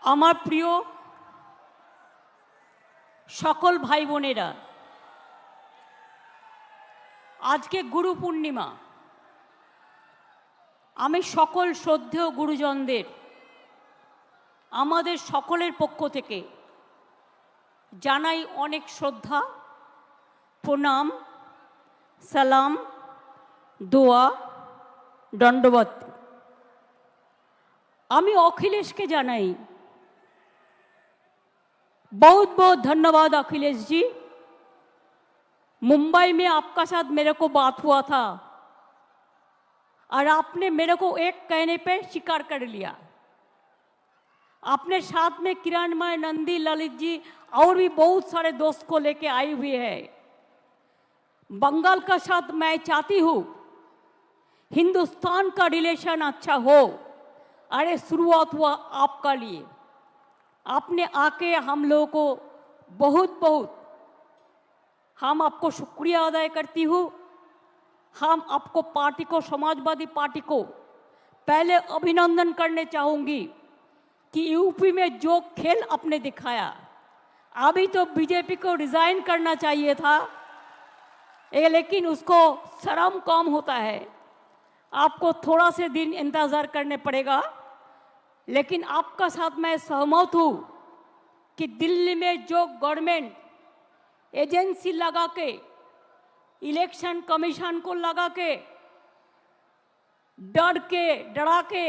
আমার প্রিয় সকল ভাই বোনেরা, আজকে গুরু পূর্ণিমা। আমি সকল শ্রদ্ধেয় গুরুজনদের আমাদের সকলের পক্ষ থেকে জানাই অনেক শ্রদ্ধা, প্রণাম, সালাম, দোয়া, দণ্ডবত। আমি अखिलेश के জানাই बहुत बहुत धन्यवाद अखिलेश जी। मुंबई में आपका साथ मेरे को बात हुआ था और आपने मेरे को एक कहने पे स्वीकार कर लिया। आपने साथ में किरणमय, नंदी, ललित जी और भी बहुत सारे दोस्त को लेके आई हुई है। बंगाल का साथ मैं चाहती हूँ हिंदुस्तान का रिलेशन अच्छा हो। अरे शुरुआत हुआ आपका लिए, आपने आके हम लोगों को बहुत बहुत हम आपको शुक्रिया अदा करती हूँ। हम आपको पार्टी को, समाजवादी पार्टी को पहले अभिनंदन करने चाहूँगी कि यूपी में जो खेल आपने दिखाया, अभी तो बीजेपी को रिजाइन करना चाहिए था, लेकिन उसको शर्म कम होता है। आपको थोड़ा से दिन इंतज़ार करने पड़ेगा, लेकिन आपका साथ मैं सहमत हूँ कि दिल्ली में जो गवर्नमेंट एजेंसी लगा के, इलेक्शन कमीशन को लगा के, डरा के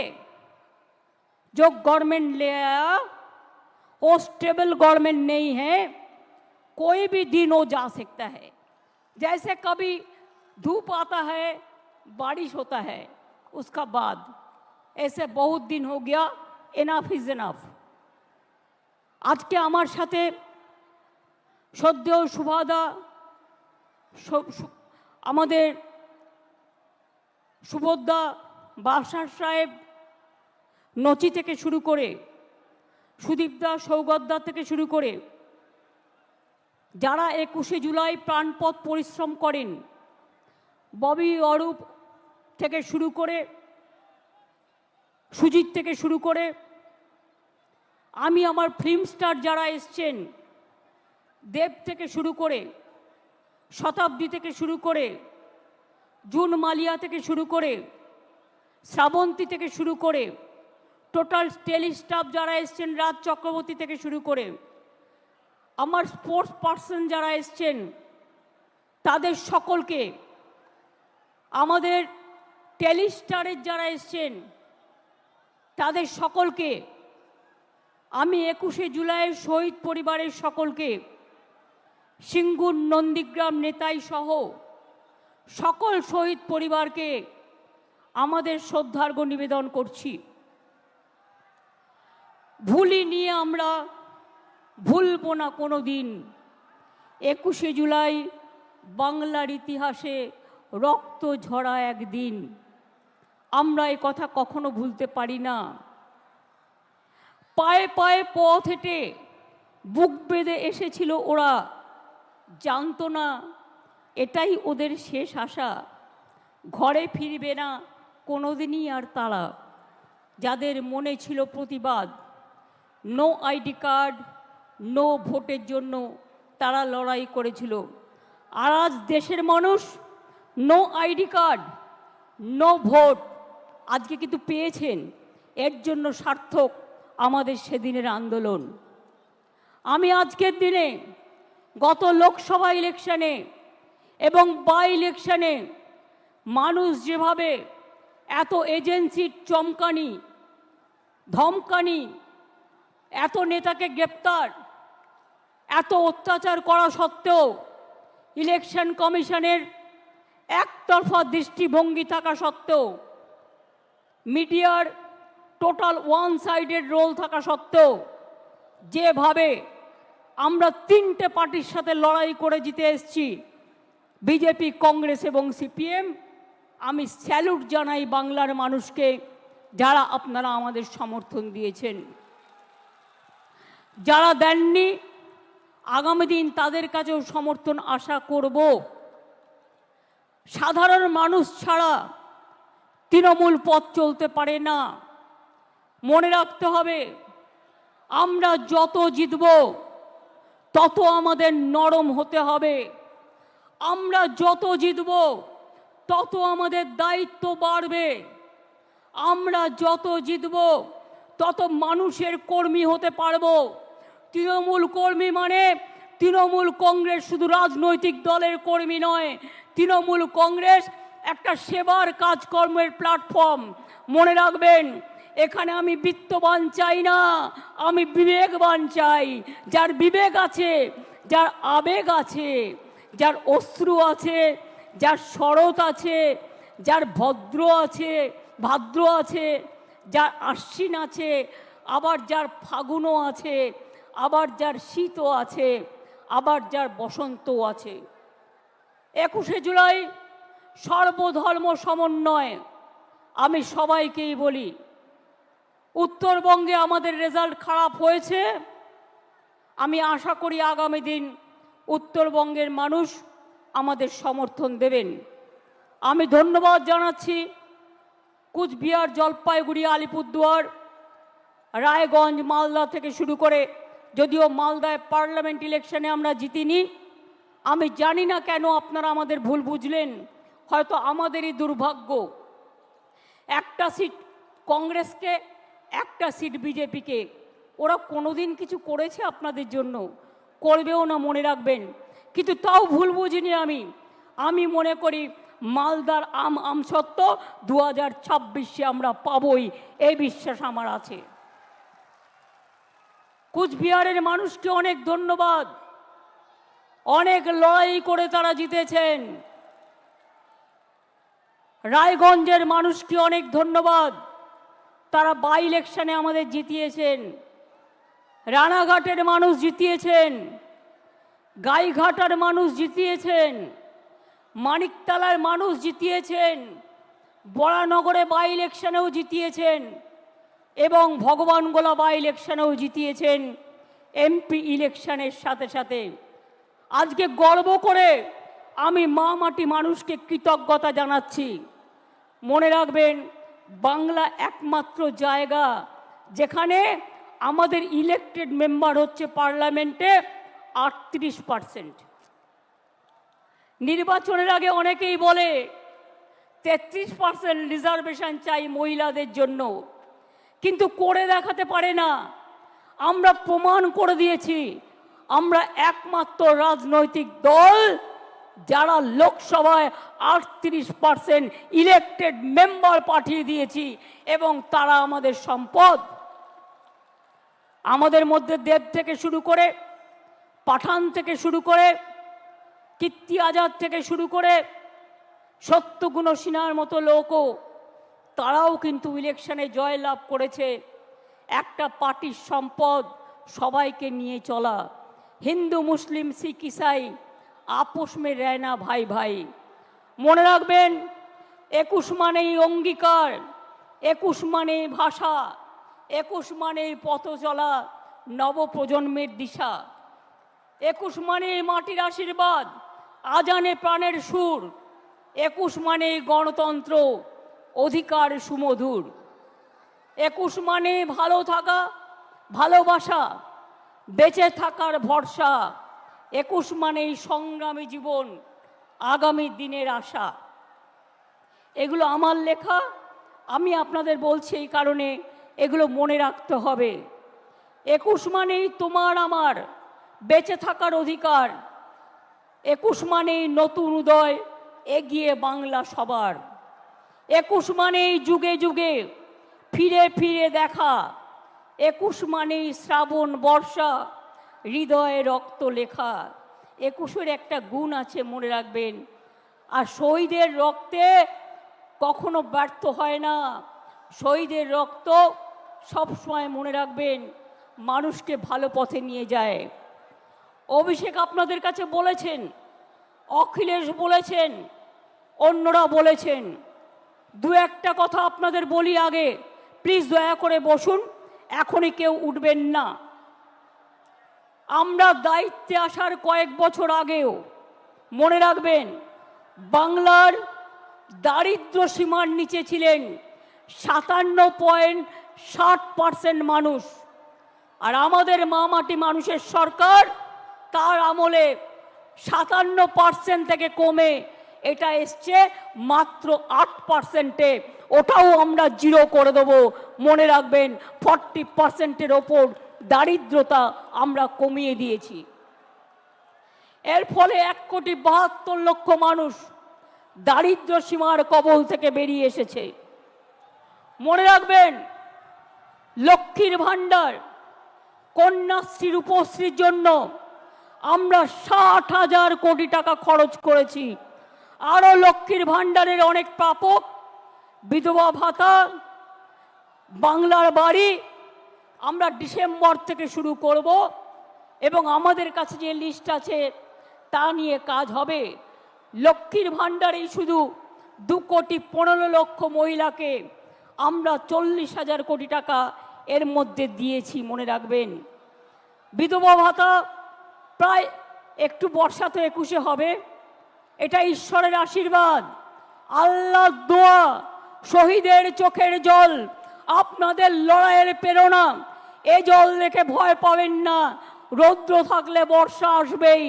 जो गवर्नमेंट ले आया, वो स्टेबल गवर्नमेंट नहीं है। कोई भी दिन हो जा सकता है। जैसे कभी धूप आता है, बारिश होता है, उसका बाद ऐसे बहुत दिन हो गया। Enough is enough. आज के आमार साथे श्रद्धेय सुभादा, आमादेर सुभद्रा, बादशाह साहेब, नची থেকে শুরু করে সুদীপদা, সৌগতদা থেকে শুরু করে যারা 21শে জুলাই প্রাণপণ পরিশ্রম করেন, ববি, অরূপ থেকে শুরু করে সুজিত থেকে শুরু করে আমি আমার ফিল্ম স্টার যারা এসছেন, দেব থেকে শুরু করে শতাব্দী থেকে শুরু করে জুন মালিয়া থেকে শুরু করে শ্রাবন্তী থেকে শুরু করে টোটাল টেলি স্টাফ যারা এসছেন, রাজ চক্রবর্তী থেকে শুরু করে আমার স্পোর্টস পার্সন যারা এসছেন, তাদের সকলকে, আমাদের টেলি স্টারের যারা এসছেন তাদের সকলকে আমি 21শে জুলাইয়ের শহীদ পরিবারের সকলকে, সিঙ্গুর, নন্দীগ্রাম, নেতাই সহ সকল শহীদ পরিবারকে আমাদের শ্রদ্ধার্ঘ্য নিবেদন করছি। ভুলি নিয়ে আমরা ভুলব না কোনো দিন। 21শে জুলাই বাংলার ইতিহাসে রক্ত ঝরা একদিন, আমরা এই কথা কখনো ভুলতে পারি না। পায়ে পায়ে পথ হেঁটে বুক বেঁধে এসেছিল ওরা, জানতো না এটাই ওদের শেষ আশা। ঘরে ফিরবে না কোনোদিনই আর তারা, যাদের মনে ছিল প্রতিবাদ। নো আইডি কার্ড, নো ভোটের জন্য তারা লড়াই করেছিল। আর আজ দেশের মানুষ no ID card, no vote আজকে কিন্তু পেয়েছেন। এর জন্য সার্থক আমাদের সেদিনের আন্দোলন। আমি আজকের দিনে গত লোকসভা ইলেকশনে এবং বাই ইলেকশনে মানুষ যেভাবে এত এজেন্সির চমকানি, ধমকানি, এত নেতাকে গ্রেপ্তার, এত অত্যাচার করা সত্ত্বেও ইলেকশন কমিশনের একতরফা দৃষ্টিভঙ্গি থাকা সত্ত্বেও, মিডিয়ার টোটাল ওয়ান সাইডেড রোল থাকা সত্ত্বেও, যেভাবে আমরা 3টে পার্টির সাথে লড়াই করে জিতে এসেছি, বিজেপি, কংগ্রেস এবং সিপিএম, আমি স্যালুট জানাই বাংলার মানুষকে, যারা আপনারা আমাদের সমর্থন দিয়েছেন। যারা দেননি, আগামী দিন তাদের কাছেও সমর্থন আশা করব। সাধারণ মানুষ ছাড়া তৃণমূল পথ চলতে পারে না। মনে রাখতে হবে আমরা যত জিতব তত আমাদের নরম হতে হবে। আমরা যত জিতব তত আমাদের দায়িত্ব বাড়বে। আমরা যত জিতব তত মানুষের কর্মী হতে পারবো। তৃণমূল কর্মী মানে তৃণমূল কংগ্রেস শুধু রাজনৈতিক দলের কর্মী নয়, তৃণমূল কংগ্রেস একটা সেবার কাজকর্মের প্ল্যাটফর্ম। মনে রাখবেন, এখানে আমি বিত্তবান চাই না, আমি বিবেকবান চাই। যার বিবেক আছে, যার আবেগ আছে, যার অশ্রু আছে, যার শরৎ আছে, যার ভাদ্র আছে, যার আশ্বিন আছে, আবার যার ফাগুনও আছে, আবার যার শীতও আছে, আবার যার বসন্তও আছে। 21শে জুলাই সর্বধর্ম সমন্বয়। আমি সবাইকেই বলি, উত্তরবঙ্গে আমাদের রেজাল্ট খারাপ হয়েছে। আমি আশা করি আগামী দিন উত্তরবঙ্গের মানুষ আমাদের সমর্থন দেবেন। আমি ধন্যবাদ জানাচ্ছি কুচবিহার, জলপাইগুড়ি, আলিপুরদুয়ার, রায়গঞ্জ, মালদা থেকে শুরু করে, যদিও মালদায় পার্লামেন্ট ইলেকশনে আমরা জিতিনি। আমি জানি না কেন আপনারা আমাদের ভুল বুঝলেন, হয়তো আমাদেরই দুর্ভাগ্য। একটা সিট কংগ্রেসকে, একটা সিট বিজেপিকে। ওরা কোনোদিন কিছু করেছে আপনাদের জন্য? করবেও না, মনে রাখবেন। কিন্তু তাও ভুল বুঝিনি আমি মনে করি মালদার আমসত্ত্ব 2026-এ আমরা পাবই, এই বিশ্বাস আমার আছে। কুচবিহারের মানুষকে অনেক ধন্যবাদ, অনেক লড়াই করে তারা জিতেছেন। রায়গঞ্জের মানুষকে অনেক ধন্যবাদ, তারা বাই ইলেকশনে আমাদের জিতিয়েছেন। রানাঘাটের মানুষ জিতিয়েছেন, গাইঘাটার মানুষ জিতিয়েছেন, মানিকতলার মানুষ জিতিয়েছেন, বরানগরে বাই ইলেকশনেও জিতিয়েছেন এবং ভগবানগোলা বাই ইলেকশনেও জিতিয়েছেন। এমপি ইলেকশনের সাথে সাথে আজকে গর্ব করে আমি মা মাটি মানুষকে কৃতজ্ঞতা জানাচ্ছি। মনে রাখবেন, বাংলা একমাত্র জায়গা যেখানে আমাদের ইলেক্টেড মেম্বার হচ্ছে পার্লামেন্টে 38%। নির্বাচনের আগে অনেকেই বলে 33% রিজার্ভেশন চাই মহিলাদের জন্য, কিন্তু করে দেখাতে পারে না। আমরা প্রমাণ করে দিয়েছি আমরা একমাত্র রাজনৈতিক দল যারা লোকসভায় 38% ইলেক্টেড মেম্বার পাঠিয়ে দিয়েছি এবং তারা আমাদের সম্পদ। আমাদের মধ্যে দেব থেকে শুরু করে, পাঠান থেকে শুরু করে, কীর্তি আজাদ থেকে শুরু করে, সত্যগুণ সিনহার মতো লোকও, তারাও কিন্তু ইলেকশনে জয়লাভ করেছে। একটা পার্টির সম্পদ সবাইকে নিয়ে চলা। হিন্দু, মুসলিম, শিখ, ইসাই আপোষ মে রহনা ভাই ভাই। মনে রাখবেন, 21 মানেই অঙ্গীকার, 21 মানেই ভাষা, 21 মানেই পথ চলা নবপ্রজন্মের দিশা, 21 মানেই মাটির আশীর্বাদ, আজানে প্রাণের সুর, 21 মানেই গণতন্ত্র, অধিকার সুমধুর, 21 মানে ভালো থাকা, ভালোবাসা, বেঁচে থাকার ভরসা, 21 মানেই সংগ্রামী জীবন, আগামী দিনের আশা। এগুলো আমার লেখা, আমি আপনাদের বলছি এই কারণে এগুলো মনে রাখতে হবে। 21 মানেই তোমার আমার বেঁচে থাকার অধিকার, 21 মানেই নতুন উদয়, এগিয়ে বাংলা সবার, 21 মানেই যুগে যুগে ফিরে ফিরে দেখা, 21 মানেই শ্রাবণ বর্ষা, হৃদয়ে রক্ত লেখা। 21-এর একটা গুণ আছে, মনে রাখবেন। আর শহীদের রক্তে কখনো ব্যর্থ হয় না। শহীদের রক্ত সবসময়, মনে রাখবেন, মানুষকে ভালো পথে নিয়ে যায়। অভিষেক আপনাদের কাছে বলেছেন, অখিলেশ বলেছেন, অন্যরা বলেছেন। দু একটা কথা আপনাদের বলি আগে, প্লিজ দয়া করে বসুন, এখনই কেউ উঠবেন না। আমরা দায়িত্বে আসার কয়েক বছর আগেও, মনে রাখবেন, বাংলার দারিদ্র সীমার নিচে ছিলেন 57.60% মানুষ। আর আমাদের মা মাটি মানুষের সরকার, তার আমলে 57% থেকে কমে এটা এসছে মাত্র 8%-এ। ওটাও আমরা জিরো করে দেবো। মনে রাখবেন, 40%-এর ওপর দারিদ্রতা আমরা কমিয়ে দিয়েছি। এর ফলে 1,72,00,000 মানুষ দারিদ্র সীমার কবল থেকে বেরিয়ে এসেছে। মনে রাখবেন, লক্ষ্মীর ভাণ্ডার, কন্যাশ্রী, রূপশ্রীর জন্য আমরা 60,000 কোটি টাকা খরচ করেছি। আরও লক্ষ্মীর ভাণ্ডারের অনেক প্রাপক, বিধবা ভাতা, বাংলার বাড়ি আমরা ডিসেম্বর থেকে শুরু করব এবং আমাদের কাছে যে লিস্ট আছে তা নিয়ে কাজ হবে। লক্ষ্মীর ভাণ্ডারেই শুধু 2,15,00,000 মহিলাকে আমরা 40,000 কোটি টাকা এর মধ্যে দিয়েছি। মনে রাখবেন, বিধবা ভাতা প্রায় একটু বর্ষা তো 21-এ হবে, এটা ঈশ্বরের আশীর্বাদ, আল্লাহর দোয়া, শহীদের চোখের জল, আপনাদের লড়াইয়ের প্রেরণা। এ জল দেখে ভয় পাবেন না। রৌদ্র থাকলে বর্ষা আসবেই,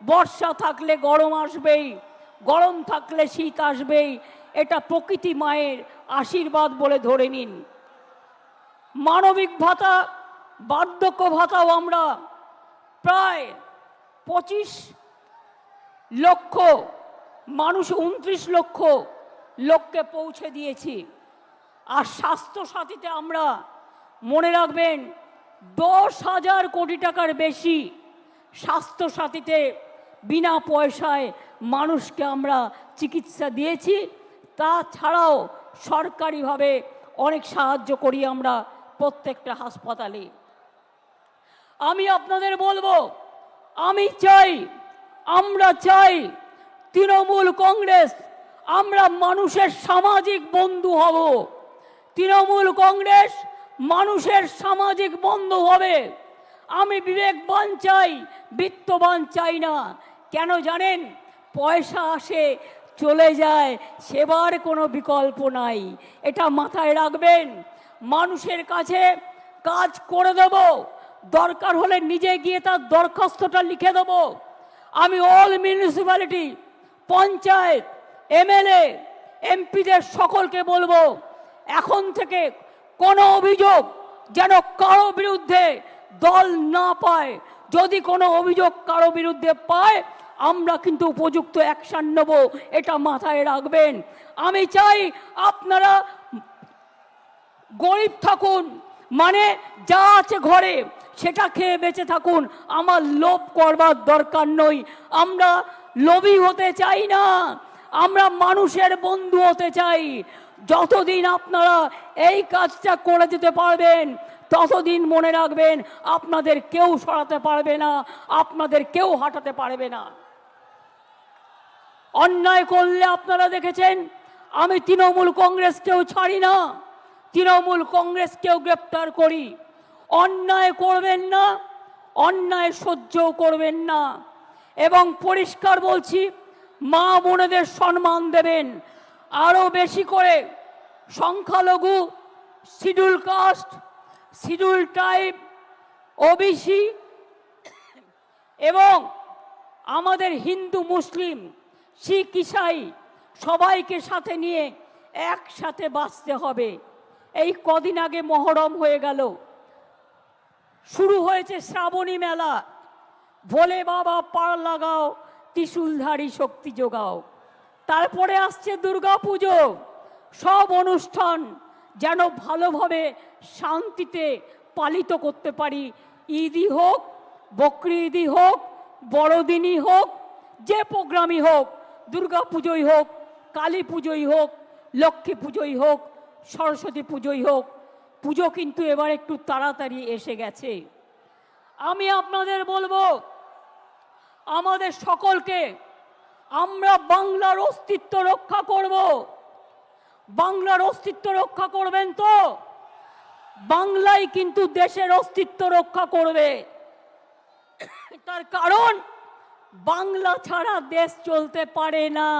বর্ষা থাকলে গরম আসবেই, গরম থাকলে শীত আসবেই। এটা প্রকৃতি মায়ের আশীর্বাদ বলে ধরে নিন। মানবিক ভাতা, বার্ধক্য ভাতাও আমরা প্রায় 25 লক্ষ মানুষ, 29 লক্ষ লোককে পৌঁছে দিয়েছি। আর স্বাস্থ্য সাথীতে আমরা, মনে রাখবেন, 10,000 কোটি টাকার বেশি স্বাস্থ্য সাথীতে বিনা পয়সায় মানুষকে আমরা চিকিৎসা দিয়েছি। তাছাড়াও সরকারিভাবে অনেক সাহায্য করি আমরা প্রত্যেকটা হাসপাতালে। আমি আপনাদের বলবো, আমি চাই, আমরা চাই, তৃণমূল কংগ্রেস, আমরা মানুষের সামাজিক বন্ধু হব। তৃণমূল কংগ্রেস মানুষের সামাজিক বন্ধু হবে। আমি বিবেকবান চাই, বিত্তবান চাই না। কেন জানেন? পয়সা আসে চলে যায়, সেবার কোনো বিকল্প নাই। এটা মাথায় রাখবেন। মানুষের কাছে কাজ করে দেব, দরকার হলে নিজে গিয়ে তার দরখাস্তটা লিখে দেব। আমি অল মিউনিসিপ্যালিটি, পঞ্চায়েত, এমএলএ, এমপিদের সকলকে বলবো, এখন থেকে কোনো অভিযোগ যেন কারো বিরুদ্ধে দল না পায়। যদি কোনো অভিযোগ কারো বিরুদ্ধে পায়, আমরা কিন্তু উপযুক্ত অ্যাকশন নেব। এটা মাথায় রাখবেন। আমি চাই আপনারা গরিব থাকুন, মানে যা আছে ঘরে সেটা খেয়ে বেঁচে থাকুন। আমার লোভ করবার দরকার নই। আমরা লোভী হতে চাই না, আমরা মানুষের বন্ধু হতে চাই। যতদিন আপনারা এই কাজটা করে যেতে পারবেন, ততদিন মনে রাখবেন, আপনাদের কেউ সরাতে পারবে না, আপনাদের কেউ হাঁটাতে পারবে না। অন্যায় করলে আপনারা দেখেছেন, আমি তৃণমূল কংগ্রেসকেও ছাড়ি না, তৃণমূল কংগ্রেসকেও গ্রেপ্তার করি। অন্যায় করবেন না, অন্যায় সহ্যও করবেন না। এবং পরিষ্কার বলছি, মা বোনেদের সম্মান দেবেন। আরও বেশি করে সংখ্যালঘু, schedule caste, schedule tribe, OBC এবং আমাদের হিন্দু, মুসলিম, শিখ, ইসাই সবাইকে সাথে নিয়ে একসাথে বাঁচতে হবে। এই কদিন আগে মহরম হয়ে গেল, শুরু হয়েছে শ্রাবণী মেলা। ভোলে বাবা পার লাগাও, ত্রিশূলধারী শক্তি যোগাও। তারপরে আসছে দুর্গা পুজো। সব অনুষ্ঠান যেন ভালোভাবে শান্তিতে পালিত করতে পারি। ঈদই হোক, বকরি ঈদই হোক, বড়দিনই হোক, যে প্রোগ্রামই হোক, দুর্গা পুজোই হোক, কালী পুজোই হোক, লক্ষ্মী পুজোই হোক, সরস্বতী পুজোই হোক, পুজো কিন্তু এবার একটু তাড়াতাড়ি এসে গেছে। আমি আপনাদের বলবো, আমাদের সকলকে, আমরা বাংলার অস্তিত্ব রক্ষা করব। বাংলার অস্তিত্ব রক্ষা করবেন তো? বাংলাই কিন্তু দেশের অস্তিত্ব রক্ষা করবে। তার কারণ, বাংলা ছাড়া দেশ চলতে পারে না।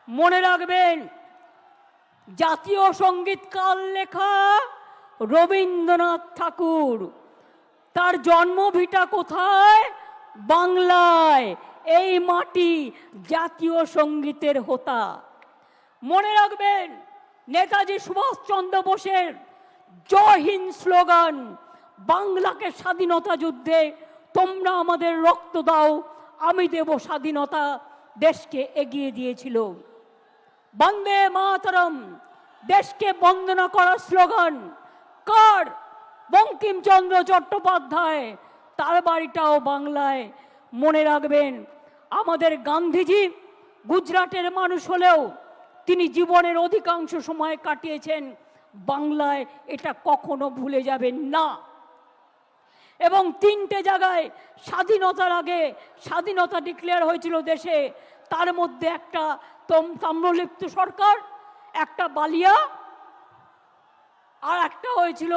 মনে রাখবেন, জাতীয় সঙ্গীত কার লেখা? রবীন্দ্রনাথ ঠাকুর। তার জন্মভিটা কোথায়? বাংলায়। এই মাটি জাতীয় সঙ্গীতের হোতা। মনে রাখবেন, নেতাজি সুভাষচন্দ্র বোসের জয় হিন্দ স্লোগান বাংলাকে স্বাধীনতা যুদ্ধে তোমরা আমাদের রক্ত দাও, আমি দেব স্বাধীনতা, দেশকে এগিয়ে দিয়েছিল। বন্দে মাতরম দেশকে বন্দনা করার স্লোগান কার? বঙ্কিমচন্দ্র চট্টোপাধ্যায়। তার বাড়িটাও বাংলায়। মনে রাখবেন, আমাদের গান্ধীজি গুজরাটের মানুষ হলেও তিনি জীবনের অধিকাংশ সময় কাটিয়েছেন বাংলায়, এটা কখনো ভুলে যাবেন না। এবং 3টে জায়গায় স্বাধীনতার আগে স্বাধীনতা ডিক্লেয়ার হয়েছিল দেশে, তার মধ্যে একটা তাম্রলিপ্ত সরকার, একটা বালিয়া, আর একটা হয়েছিল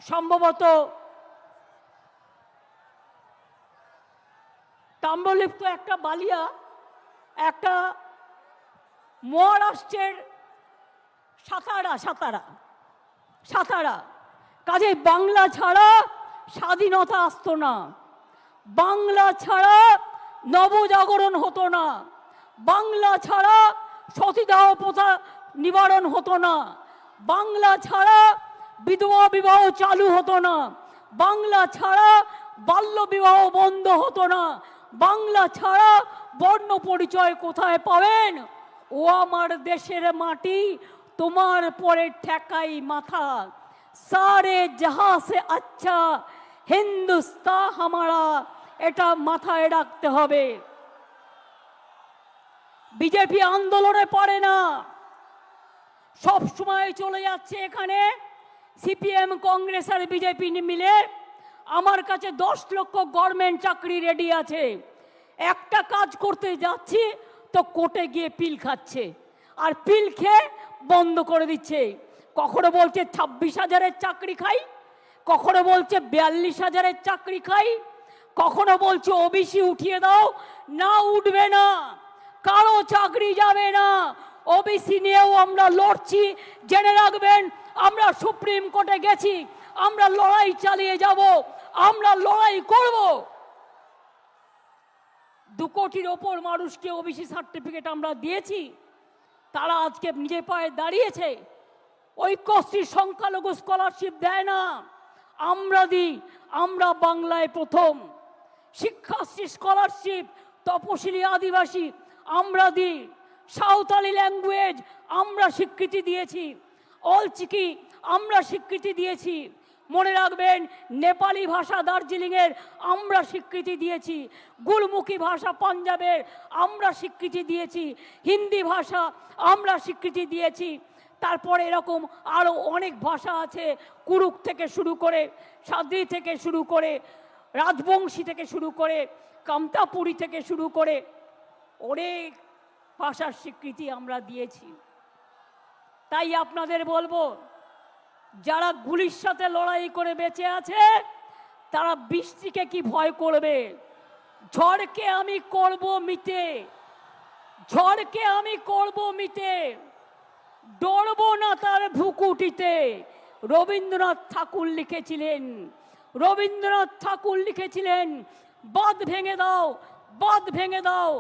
সম্ভবত তাম্রলিপ্ত, একটা বালিয়া, একটা মহারাষ্ট্রের সাতারা। কাজে বাংলা ছাড়া স্বাধীনতা আসতো না, বাংলা ছাড়া নবজাগরণ হতো না, বাংলা ছাড়া সতীদাহ প্রথা নিবারণ হতো না, বাংলা ছাড়া বিধবা বিবাহ চালু হতো না, বাংলা ছাড়া বাল্য বিবাহ বন্ধ হতো না, বাংলা ছাড়া বর্ণ পরিচয় কোথায় পাবেন? ও আমার দেশের মাটি, তোমার পরে ঠেকাই মাথা, সারে জাহাঁ সে আচ্ছা হিন্দুস্তান হামারা, এটা মাথায় রাখতে হবে। বিজেপি আন্দোলনে পারে না, সব সময় চলে যাচ্ছে এখানে সিপিএম, কংগ্রেস আর বিজেপি মিলে। আমার কাছে 10 লক্ষ গভর্নমেন্ট চাকরি রেডি আছে, একটা কাজ করতে যাচ্ছি তো কোর্টে গিয়ে পিল খাচ্ছে, আর পিল খেয়ে বন্ধ করে দিচ্ছে। কখনো বলছে 26,000-এর চাকরি খাই, কখনো বলছে 42,000-এর চাকরি খাই, কখনো বলছে ওবিসি উঠিয়ে দাও, না উঠবে না, কারো চাকরি যাবে না। ওবিসি নিয়েও আমরা লড়ছি, জেনে রাখবেন। আমরা সুপ্রিম কোর্টে গেছি, আমরা লড়াই চালিয়ে যাব, আমরা লড়াই করব। 2 কোটির ওপর মানুষকে ওবিসি সার্টিফিকেট আমরা দিয়েছি, তারা আজকে নিজে পায়ে দাঁড়িয়েছে। ঐক্যশ্রী সংখ্যালঘু স্কলারশিপ দেয় না, আমরা দিই। আমরা বাংলায় প্রথম। শিক্ষাশ্রী স্কলারশিপ তপশিলি আদিবাসী আমরা দিই। সাঁওতালি ল্যাঙ্গুয়েজ আমরা স্বীকৃতি দিয়েছি, অলচিকি আমরা স্বীকৃতি দিয়েছি। মনে রাখবেন, নেপালি ভাষা দার্জিলিংয়ের আমরা স্বীকৃতি দিয়েছি, গুরমুখী ভাষা পাঞ্জাবের আমরা স্বীকৃতি দিয়েছি, হিন্দি ভাষা আমরা স্বীকৃতি দিয়েছি। তারপরে এরকম আরও অনেক ভাষা আছে, কুরুক থেকে শুরু করে, সাদ্রি থেকে শুরু করে, রাজবংশী থেকে শুরু করে, কামতাপুরী থেকে শুরু করে অনেক ভাষার স্বীকৃতি আমরা দিয়েছি। তাই আপনাদের বলবো, যারা গুলির সাথে লড়াই করে বেঁচে আছে তারা বৃষ্টিকে কি ভয় করবে? ঝড়কে আমি করব মিটে, ঝড়কে আমি করব মিটে, ডরব না তার ভুকুটিতে। রবীন্দ্রনাথ ঠাকুর লিখেছিলেন, রবীন্দ্রনাথ ঠাকুর লিখেছিলেন, বাঁধ ভেঙে দাও, বাঁধ ভেঙে দাও,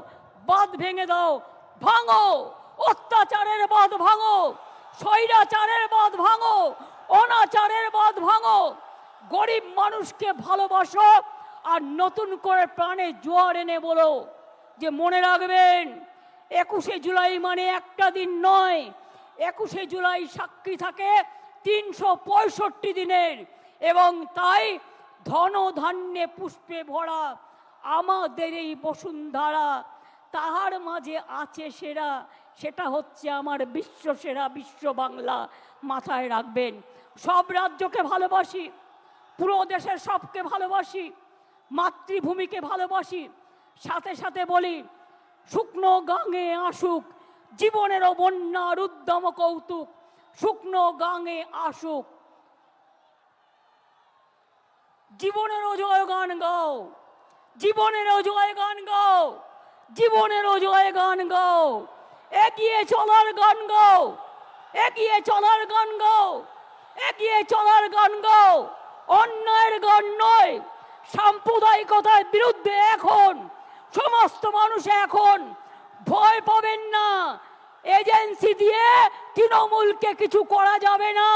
বাঁধ ভেঙে দাও, ভাঙো অত্যাচারের বাঁধ, ভাঙো স্বৈরাচারের বাঁধ, ভাঙো অনাচারের বাঁধ, ভাঙো। গরিব মানুষকে ভালোবাসো আর নতুন করে প্রাণে জোয়ার এনে বলো যে মনে রাখবেন 21শে জুলাই মানে একটা দিন নয়, 21শে জুলাই সাক্ষী থাকে 365 দিনের। এবং তাই ধন ধান্যে পুষ্পে ভরা আমাদের এই বসুন্ধরা, তাহার মাঝে আছে সেরা, সেটা হচ্ছে আমার বিশ্ব সেরা বিশ্ব বাংলা। মাথায় রাখবেন, সব রাজ্যকে ভালোবাসি, পুরো দেশের সবকে ভালোবাসি, মাতৃভূমিকে ভালোবাসি। সাথে সাথে বলি, শুকনো গাঙে আসুক জীবনেরও বন্যার উদ্যম কৌতুক, শুকনো গাঙে আসুক জীবনেরও জয়গান গাও, জীবনেরও জয়গান গাও, জীবনেরও জয়গান গাও, এগিয়ে চলার গান গাও, এগিয়ে চলার গান গাও, এগিয়ে চলার গান গাও, অন্যায়ের গান নয়। সাম্প্রদায়িকতার বিরুদ্ধে এখন সমস্ত মানুষ এখন ভয় পাবেন না। এজেন্সি দিয়ে তৃণমূলকে কিছু করা যাবে না।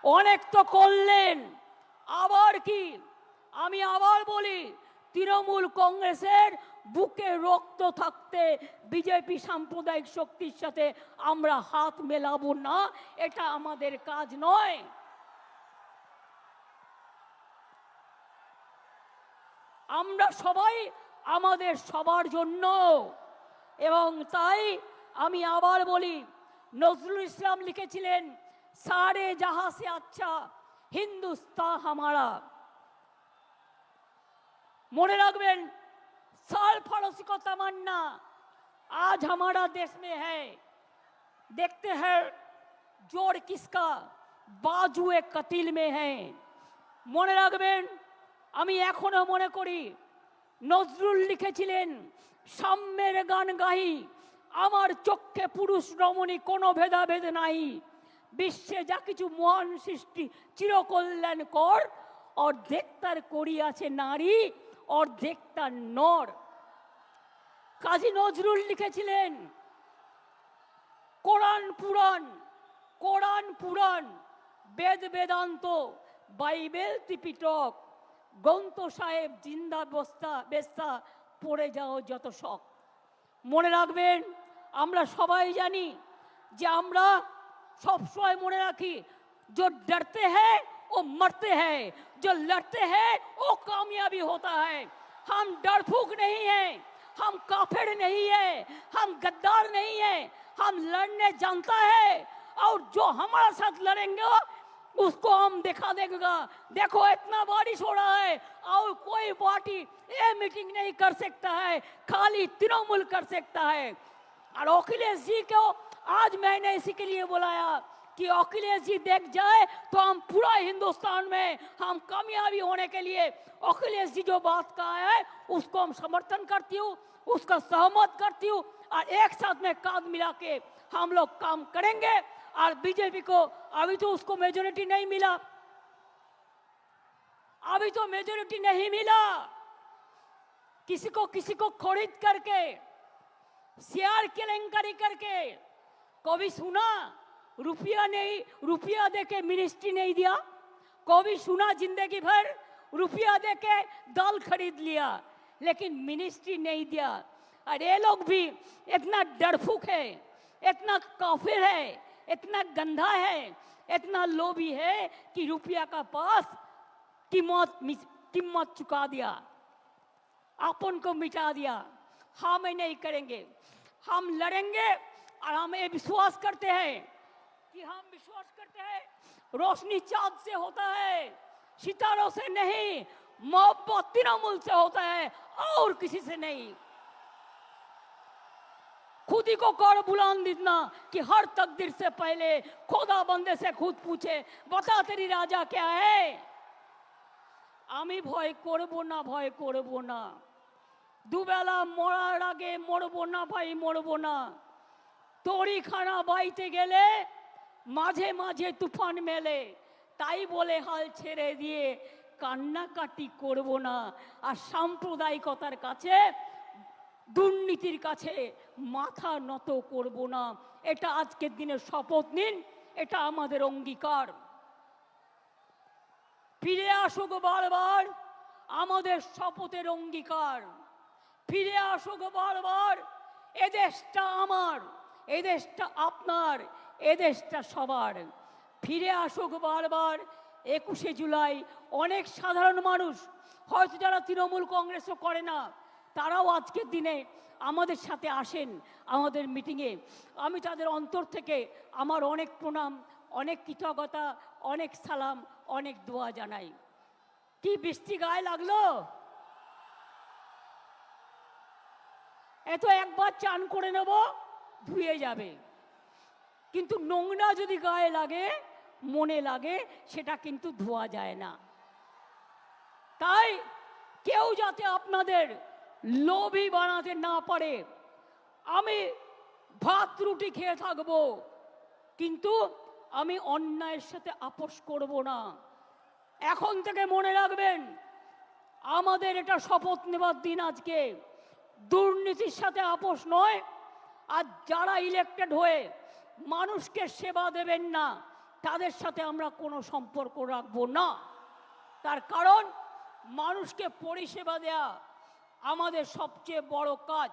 অনেক তো করলেন, আবার কি? আমি আবার বলি, তৃণমূল কংগ্রেসের বুকে রক্ত থাকতে বিজেপি সাম্প্রদায়িক শক্তির সাথে আমরা হাত মেলাবো না, এটা আমাদের কাজ নয়। আমরা সবাই আমাদের সবার জন্য। এবং তাই আমি আবার বলি, নজরুল ইসলাম লিখেছিলেন, সারে জাহাঁ সে আচ্ছা হিন্দুস্তান হামারা। মনে রাখবেন, साल फरोसी को तमन्ना आज हमारा देश में है। देखते हैं जोड़ किसका बाजुए कतिल में है। মনে রাখবেন, আমি এখনো মনে করি নজরুল লিখেছিলেন, সাম্যের গান গাহি আমার চক্ষে পুরুষ রমণী কোনো ভেদাভেদ নাই। বিশ্বে যা কিছু মহান সৃষ্টি চিরকল্যাণ কর, অর্ধেক তার করিয়াছে নারী, অর্ধেক তার নর। কাজী নজরুল লিখেছিলেন, কোরআন পুরাণ, কোরআন পুরাণ, বেদ বেদান্ত, বাইবেল ত্রিপিটক, গ্রন্থ সাহেব জিন্দা বস্তা বেস্তা, পড়ে যাও যত শখ। মনে রাখবেন, আমরা সবাই জানি যে আমরা সবসময় মনে রাখি, जो डरते हैं वो मरते हैं, जो लड़ते हैं वो कामयाबी होता है। हम डरफूक नहीं हैं, हम काफिर नहीं है, हम गद्दार नहीं है, हम लड़ने जानता है। और जो हमारे साथ लड़ेंगे उसको हम दिखा देगा, देखो इतना बारिश हो रहा है और कोई पार्टी ये मीटिंग नहीं कर सकता है, खाली तृणमूल कर सकता है। और अखिलेश जी को आज मैंने इसी के लिए बुलाया कि अखिलेश जी देख जाए तो हम पूरा हिंदुस्तान में हम कामयाबी होने के लिए अखिलेश जी जो बात कहा है उसको हम समर्थन करती हूँ, उसका सहमत करती हूँ। और एक साथ में कांध मिला के हम लोग काम करेंगे। और बीजेपी को अभी तो उसको मेजोरिटी नहीं मिला, अभी तो मेजोरिटी नहीं मिला। किसी को खरीद करके शेयर केलेंकारी करके कभी सुना रुपया नहीं, रुपया देके मिनिस्ट्री नहीं दिया? कभी सुना जिंदगी भर रुपया देके दाल खरीद लिया लेकिन मिनिस्ट्री नहीं दिया? और ये लोग भी इतना डरफूक है, इतना काफिर है, इतना गंदा है, इतना लोभी है कि रुपया का पास कीमत चुका दिया, अपन को मिटा दिया। हम नहीं करेंगे, हम लड़ेंगे। और हम ये विश्वास करते हैं कि हम विश्वास करते हैं रोशनी चांद से होता है, सितारों से नहीं। मोहब्बत तृणमूल से होता है और किसी से नहीं। खुद ही को कर बुलंद इतना कि हर तकदीर से पहले खुदा बंदे से खुद पूछे, बता तेरी राजा क्या है। आमी भय करबो ना, भय करबो ना, दुबेला मरार आगे मरबो ना भाई, मरबो ना। तोड़ी खाना বাইতে গেলে মাঝে মাঝে তুফান মেলে, তাই বলে হাল ছেড়ে দিয়ে কান্নাকাটি করব না। আর সাম্প্রদায়িকতার কাছে, দুর্নীতির কাছে মাথা নত করব না। এটা আজকের দিনে শপথ নিন, এটা আমাদের অঙ্গীকার। ফিরে আসুক বারবার আমাদের শপথের অঙ্গীকার, ফিরে আসুক বারবার। এ দেশটা আমার, এ দেশটা আপনার, এ দেশটা সবার। ফিরে আসুক বারবার 21শে জুলাই। অনেক সাধারণ মানুষ হয়তো যারা তৃণমূল কংগ্রেসও করে না, তারাও আজকের দিনে আমাদের সাথে আসেন আমাদের মিটিংয়ে। আমি তাদের অন্তর থেকে আমার অনেক প্রণাম, অনেক কৃতজ্ঞতা, অনেক সালাম, অনেক দোয়া জানাই। কি বৃষ্টি গায়ে লাগলো? এত একবার চান করে নেব, ধুয়ে যাবে। কিন্তু নোংরা যদি গায়ে লাগে, মনে লাগে, সেটা কিন্তু ধোয়া যায় না। তাই কেউ যাতে আপনাদের লোভী বানাতে না পারে, আমি ভাত রুটি খেয়ে থাকবো, কিন্তু আমি অন্যায়ের সাথে আপোষ করব না। এখন থেকে মনে রাখবেন, আমাদের এটা শপথ নেবার দিন আজকে। দুর্নীতির সাথে আপোষ নয়। আর যারা ইলেক্টেড হয়ে মানুষকে সেবা দেবেন না, তাদের সাথে আমরা কোনো সম্পর্ক রাখবো না। তার কারণ মানুষকে পরিষেবা দেয়া আমাদের সবচেয়ে বড় কাজ।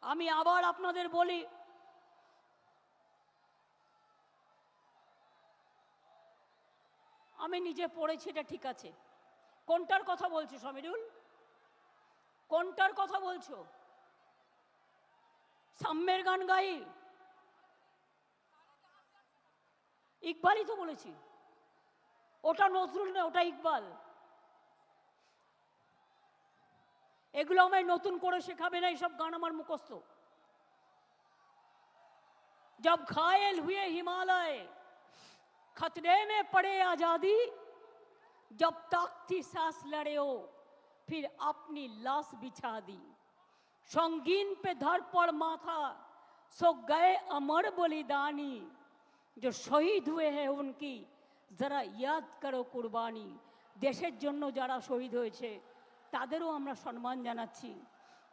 আমি আবার আপনাদের বলি, আমি নিজে পড়েছি, এটা ঠিক আছে। কোনটার কথা বলছো সমীরুল? কোনটার কথা বলছো? সাম্যের গান গাই? ইকবালই তো বলেছি। ওটা নজরুল না, ওটা ইকবাল। এগুলো আমায় নতুন করে শেখাবে না, এইসব গান আমার মুখস্থ। जब घायल हुए हिमालय खतरे में पड़े आजादी, जब तक थी सांस लड़े हो फिर अपनी लाश बिछा दी, संगीन पे धर पड़ माथा सो गए अमर बलिदानी, जो शहीद हुए हैं उनकी जरा याद करो कुर्बानी। দেশের জন্য যারা শহীদ হয়েছে তাদেরও আমরা সম্মান জানাচ্ছি,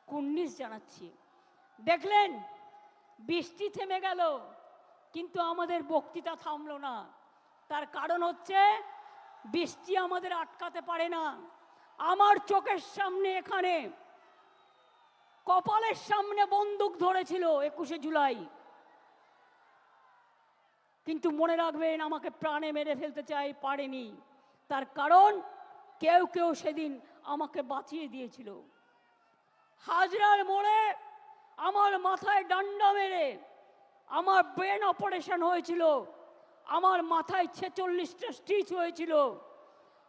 কুর্নিশ জানাচ্ছি। দেখলেন বৃষ্টি থেমে গেল, কিন্তু আমাদের বক্তৃতা থামলো না। তার কারণ হচ্ছে বৃষ্টি আমাদের আটকাতে পারে না। আমার চোখের সামনে, এখানে কপালের সামনে বন্দুক ধরেছিল 21শে জুলাই, কিন্তু মনে রাখবেন আমাকে প্রাণে মেরে ফেলতে চাই, পারেনি। তার কারণ কেউ কেউ সেদিন আমাকে বাঁচিয়ে দিয়েছিল। হাজরার মোড়ে আমার মাথায় ডান্ডা মেরে আমার ব্রেন অপারেশন হয়েছিল, আমার মাথায় 46টা স্টিচ হয়েছিল,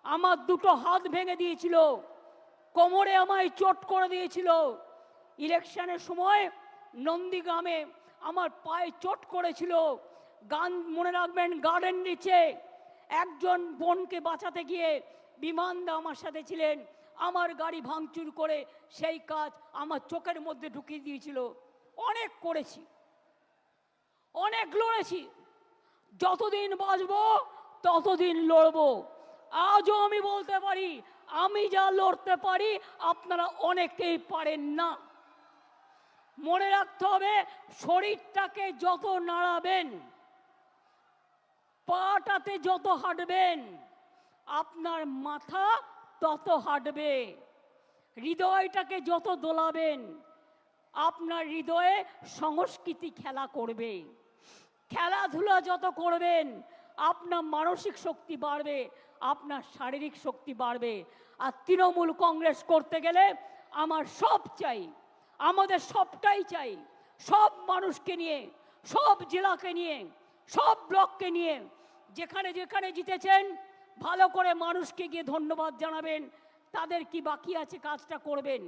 আমার দুটো হাত ভেঙে দিয়েছিল, কোমরে আমায় চোট করে দিয়েছিল। ইলেকশনের সময় নন্দীগ্রামে আমার পায়ে চোট করেছিল। গান মনে রাখবেন, গার্ডেন নিচে একজন বোনকে বাঁচাতে গিয়ে বিমানদা আমার সাথে ছিলেন, আমার গাড়ি ভাঙচুর করে সেই কাজ আমার চোখের মধ্যে ঢুকিয়ে দিয়েছিল। অনেক করেছি, অনেক লড়েছি, যতদিন বাঁচব ততদিন লড়ব। আজও আমি বলতে পারি, আমি যা লড়তে পারি আপনারা অনেকেই পারেন না। মনে রাখতে হবে, শরীরটাকে যত নাড়াবেন, পাটাতে যত হাঁটবেন, আপনার মাথা তত হাঁটবে। হৃদয়টাকে যত দোলাবেন, আপনার হৃদয়ে সংস্কৃতি খেলা করবে। খেলাধুলা যত করবেন, আপনার মানসিক শক্তি বাড়বে, আপনার শারীরিক শক্তি বাড়বে। আর তৃণমূল কংগ্রেস করতে গেলে আমার সব চাই, আমাদের সবটাই চাই। সব মানুষকে নিয়ে, সব জেলাকে নিয়ে, সব ব্লককে নিয়ে, যেখানে যেখানে জিতেছেন ভালো করে মানুষকে গিয়ে ধন্যবাদ জানাবেন। তাদের কি বাকি আছে কাজটা করবেন,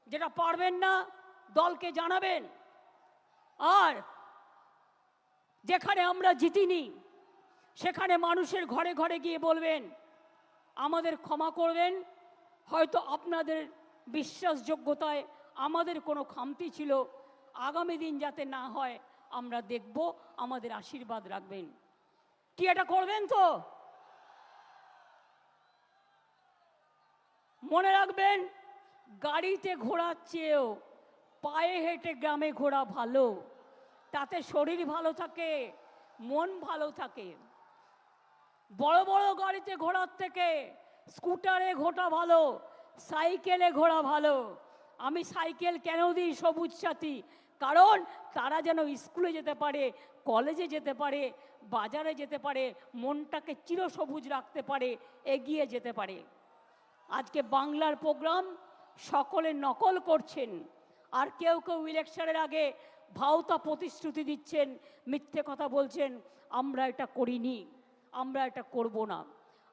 যেটা পারবেন না দলকে জানাবেন। আর যেখানে আমরা জিতিনি সেখানে মানুষের ঘরে ঘরে গিয়ে বলবেন আমাদের ক্ষমা করবেন, হয়তো আপনাদের বিশ্বাসযোগ্যতায় আমাদের কোনো খামতি ছিল, আগামী দিন যাতে না হয় আমরা দেখব, আমাদের আশীর্বাদ রাখবেন। কি এটা করবেন তো? মনে রাখবেন, গাড়িতে ঘোরার চেয়েও পায়ে হেঁটে গ্রামে ঘোরা ভালো। তাতে শরীর ভালো থাকে, মন ভালো থাকে। বড় বড় গাড়িতে ঘোরার থেকে স্কুটারে ঘোরা ভালো, সাইকেলে ঘোরা ভালো। আমি সাইকেল কেন দিই সবুজ সাথী? কারণ তারা যেন স্কুলে যেতে পারে, কলেজে যেতে পারে, বাজারে যেতে পারে, মনটাকে চিরসবুজ রাখতে পারে, এগিয়ে যেতে পারে। আজকে বাংলার প্রোগ্রাম সকলে নকল করছেন, আর কেউ কেউ ইলেকশনের আগে ভাওতা প্রতিশ্রুতি দিচ্ছেন, মিথ্যে কথা বলছেন। আমরা এটা করিনি, আমরা এটা করব না।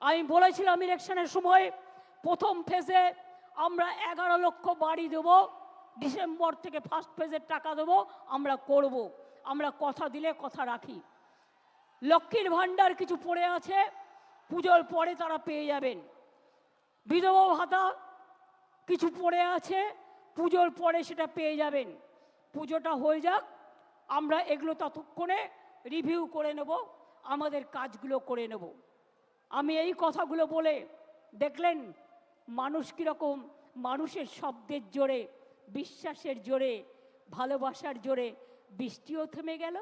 আমি বলেছিলাম ইলেকশনের সময় প্রথম ফেজে আমরা 11 লক্ষ বাড়ি দেবো, ডিসেম্বর থেকে ফার্স্ট ফেজের টাকা দেবো, আমরা করব। আমরা কথা দিলে কথা রাখি। লক্ষ্মীর ভাণ্ডার কিছু পড়ে আছে, পুজোর পরে তারা পেয়ে যাবেন। বিধবা ভাতা কিছু পড়ে আছে, পুজোর পরে সেটা পেয়ে যাবেন। পুজোটা হয়ে যাক, আমরা এগুলো ততক্ষণে রিভিউ করে নেব, আমাদের কাজগুলো করে নেব। আমি এই কথাগুলো বলে দেখলেন মানুষ কীরকম মানুষের শব্দের জোরে, বিশ্বাসের জোরে, ভালোবাসার জোরে বৃষ্টিও থেমে গেল,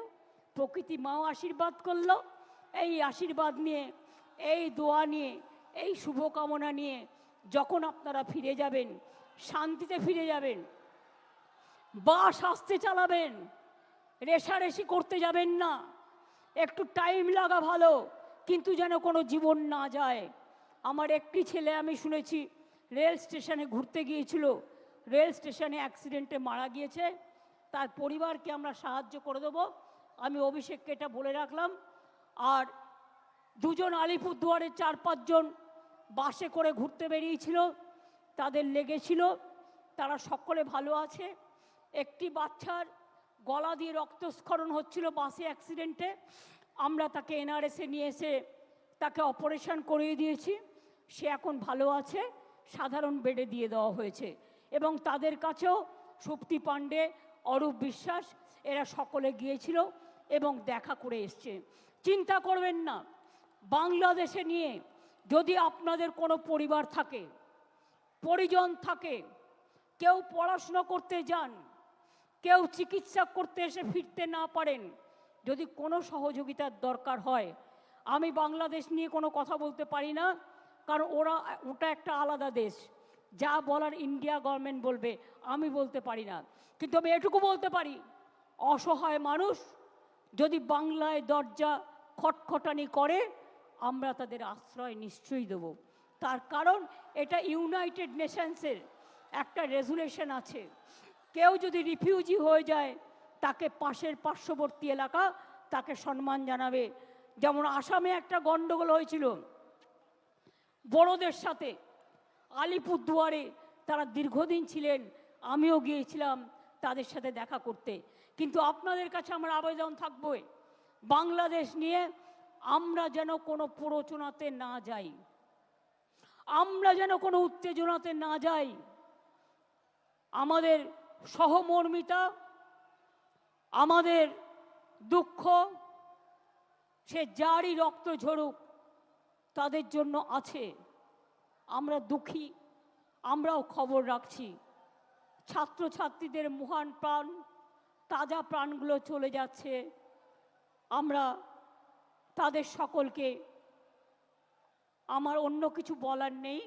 প্রকৃতি মাও আশীর্বাদ করলো। এই আশীর্বাদ নিয়ে, এই দোয়া নিয়ে, এই শুভকামনা নিয়ে যখন আপনারা ফিরে যাবেন, শান্তিতে ফিরে যাবেন, বাস আস্তে চালাবেন, রেশারেশি করতে যাবেন না। একটু টাইম লাগা ভালো, কিন্তু যেন কোনো জীবন না যায়। আমার একটি ছেলে আমি শুনেছি রেল স্টেশনে ঘুরতে গিয়েছিল, রেল স্টেশনে অ্যাক্সিডেন্টে মারা গিয়েছে। তার পরিবারকে আমরা সাহায্য করে দেবো, আমি অভিষেককে এটা বলে রাখলাম। আর দুজন আলিপুরদুয়ারের 4-5 জন বাসে করে ঘুরতে বেরিয়েছিল, তাদের লেগেছিল, তারা সকলে ভালো আছে। একটি বাচ্চার গলা দিয়ে রক্তস্খলন হচ্ছিল বাসে অ্যাক্সিডেন্টে, আমরা তাকে এনআরএসে নিয়ে এসে তাকে অপারেশন করিয়ে দিয়েছি, সে এখন ভালো আছে, সাধারণ বেডে দিয়ে দেওয়া হয়েছে। এবং তাদের কাছেও সুপ্তি পাণ্ডে, অরূপ বিশ্বাস এরা সকলে গিয়েছিল এবং দেখা করে এসছে। চিন্তা করবেন না, বাংলাদেশে নিয়ে যদি আপনাদের কোনো পরিবার থাকে, পরিজন থাকে, কেউ পড়াশুনো করতে যান, কেউ চিকিৎসা করতে এসে ফিরতে না পারেন, যদি কোনো সহযোগিতার দরকার হয়, আমি বাংলাদেশ নিয়ে কোনো কথা বলতে পারি না, কারণ ওটা একটা আলাদা দেশ, যা বলার ইন্ডিয়া গভর্নমেন্ট বলবে, আমি বলতে পারি না। কিন্তু আমি এটুকু বলতে পারি, অসহায় মানুষ যদি বাংলায় দরজা খটখটানি করে, আমরা তাদের আশ্রয় নিশ্চয়ই দেব। তার কারণ এটা ইউনাইটেড নেশনসের একটা রেজুলেশন আছে, কেউ যদি রিফিউজি হয়ে যায় তাকে পাশের পার্শ্ববর্তী এলাকা তাকে সম্মান জানাবে। যেমন আসামে একটা গণ্ডগোল হয়েছিল বড়দের সাথে, আলিপুরদুয়ারে তারা দীর্ঘদিন ছিলেন, আমিও গিয়েছিলাম তাদের সাথে দেখা করতে। কিন্তু আপনাদের কাছে আমার আবেদন থাকবে, বাংলাদেশ নিয়ে আমরা যেন কোনো প্ররোচনাতে না যাই, আমরা যেন কোনো উত্তেজনাতে না যাই। আমাদের সহমর্মিতা, আমাদের দুঃখ, সে যারই রক্ত ঝরুক তাদের জন্য আছে। আমরা দুঃখী, আমরাও খবর রাখছি। ছাত্রছাত্রীদের মহান প্রাণ, তাজা প্রাণগুলো চলে যাচ্ছে, আমরা তাদের সকলকে, আমার অন্য কিছু বলার নেই।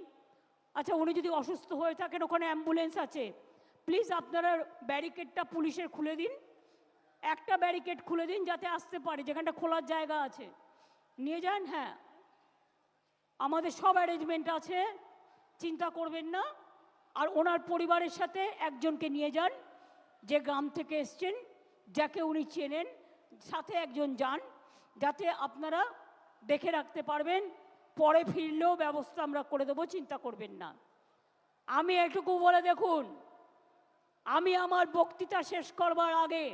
আচ্ছা, উনি যদি অসুস্থ হয়ে থাকেন, ওখানে অ্যাম্বুলেন্স আছে, প্লিজ আপনারা ব্যারিকেডটা পুলিশের খুলে দিন, একটা ব্যারিকেড খুলে দিন যাতে আসতে পারে, যেখানটা খোলার জায়গা আছে নিয়ে যান। হ্যাঁ, আমাদের সব অ্যারেঞ্জমেন্ট আছে, চিন্তা করবেন না। আর ওনার পরিবারের সাথে একজনকে নিয়ে যান, যে গ্রাম থেকে এসছেন, যাকে উনি চেনেন, সাথে একজন যান, যাতে আপনারা দেখে রাখতে পারবেন। পরে ফিরলেও ব্যবস্থা আমরা করে দেবো, চিন্তা করবেন না। আমি এটুকু বলে দেখুন, আমি আমার বক্তৃতা শেষ করবার আগে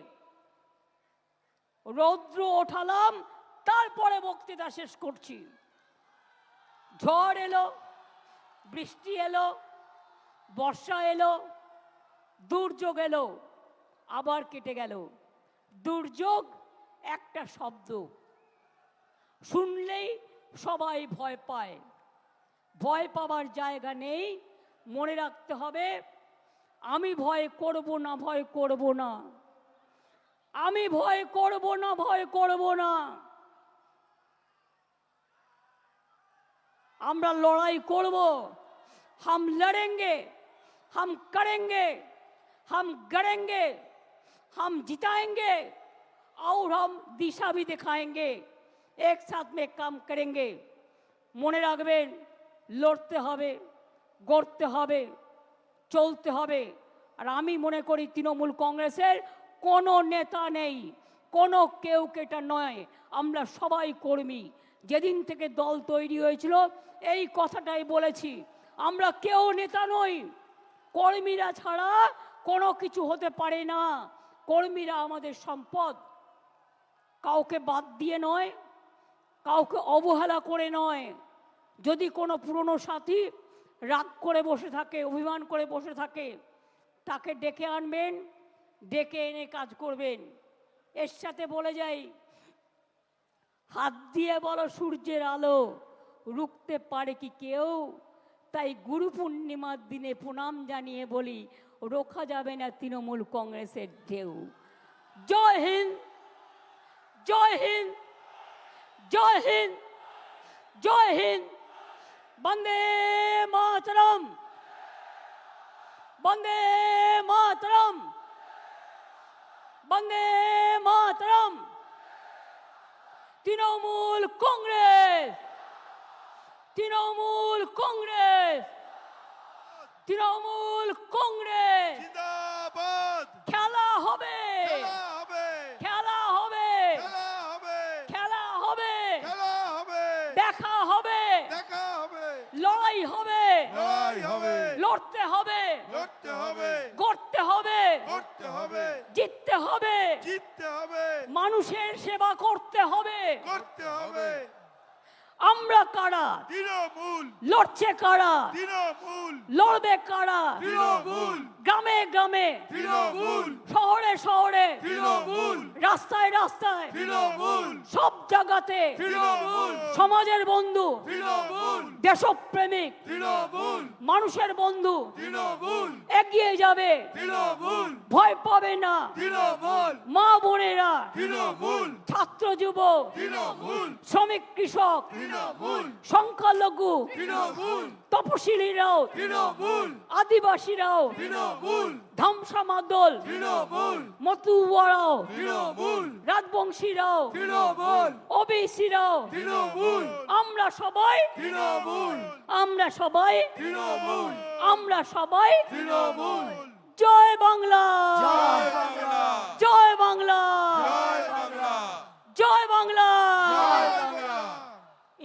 রৌদ্র ওঠালাম, তারপরে বক্তৃতা শেষ করছি। ঝড় এলো, বৃষ্টি এলো, বর্ষা এলো, দুর্যোগ এলো, আবার কেটে গেল। দুর্যোগ একটা শব্দ, শুনলেই সবাই ভয় পায়, ভয় পাবার জায়গা নেই। মনে রাখতে হবে, আমি ভয় করব না, ভয় করব না, আমি ভয় করব না, ভয় করব না। আমরা লড়াই করব, हम लड़ेंगे, हम करेंगे, हम गड़ेंगे, हम जिताएंगे और हम दिशा भी दिखाएंगे, एक साथ में काम करेंगे। মনে রাখবেন, লড়তে হবে, গড়তে হবে, চলতে হবে। আর আমি মনে করি তৃণমূল কংগ্রেসের কোনো নেতা নেই, কোনো কেউ কেটা নয়, আমরা সবাই কর্মী। যেদিন থেকে দল তৈরি হয়েছিল এই কথাটাই বলেছি, আমরা কেউ নেতা নই, কর্মীরা ছাড়া কোনো কিছু হতে পারে না। কর্মীরা আমাদের সম্পদ, কাউকে বাদ দিয়ে নয়, কাউকে অবহেলা করে নয়। যদি কোনো পুরনো সাথী রাগ করে বসে থাকে, অভিমান করে বসে থাকে, তাকে ডেকে আনবেন, ডেকে এনে কাজ করবেন। এর সাথে বলে যাই, হাত দিয়ে বলো সূর্যের আলো রুখতে পারে কি কেউ? তাই গুরু পূর্ণিমার দিনে প্রণাম জানিয়ে বলি, রোখা যাবে না তৃণমূল কংগ্রেসের ঢেউ। জয় হিন্দ, জয় হিন্দ, জয় হিন্দ, জয় হিন্দ। বন্দে মাতরম, বন্দে মাতরম, বন্দে মাতরম। তৃণমূল কংগ্রেস, তৃণমূল কংগ্রেস, তৃণমূল কংগ্রেস জিন্দাবাদ। খেলা হবে, খেলা হবে, খেলা হবে, খেলা হবে, খেলা হবে, খেলা হবে, দেখা হবে, দেখা হবে, লড়াই হবে, লড়াই হবে, লড়তে হবে, লড়তে হবে, গড়তে হবে, করতে হবে, জিততে হবে, জিততে হবে, মানুষের সেবা করতে হবে। করতে হবে। আমরা কারা, তৃণমূল, লড়ছে কারা, তৃণমূল, লড়বে কারা? তৃণমূল, গ্রামে গ্রামে, তৃণমূল, শহরে শহরে, তৃণমূল, রাস্তায় রাস্তায়, তৃণমূল, সব জায়গাতে তৃণমূল, সমাজের বন্ধু, তৃণমূল, দেশপ্রেমিক, তৃণমূল, মানুষের বন্ধু তৃণমূল, এগিয়ে যাবে, তৃণমূল, ভয় পাবে না। তৃণমূল, মা বোনেরা, তৃণমূল, ছাত্র যুবক, তৃণমূল, শ্রমিক কৃষক, তৃণমূল, সংখ্যালঘু, তৃণমূল, তপশিলীরাও, তৃণমূল, আদিবাসীরাও, তৃণমূল, ধামসা মাদল, তৃণমূল, মতুয়ারাও, তৃণমূল, রাজবংশীরাও, তৃণমূল, ওবিসিরাও, তৃণমূল, আমরা সবাই, তৃণমূল, আমরা সবাই, তৃণমূল, আমরা সবাই। তৃণমূল। জয় বাংলা, জয় বাংলা, জয় বাংলা, জয় বাংলা, জয় বাংলা। জয় বাংলা।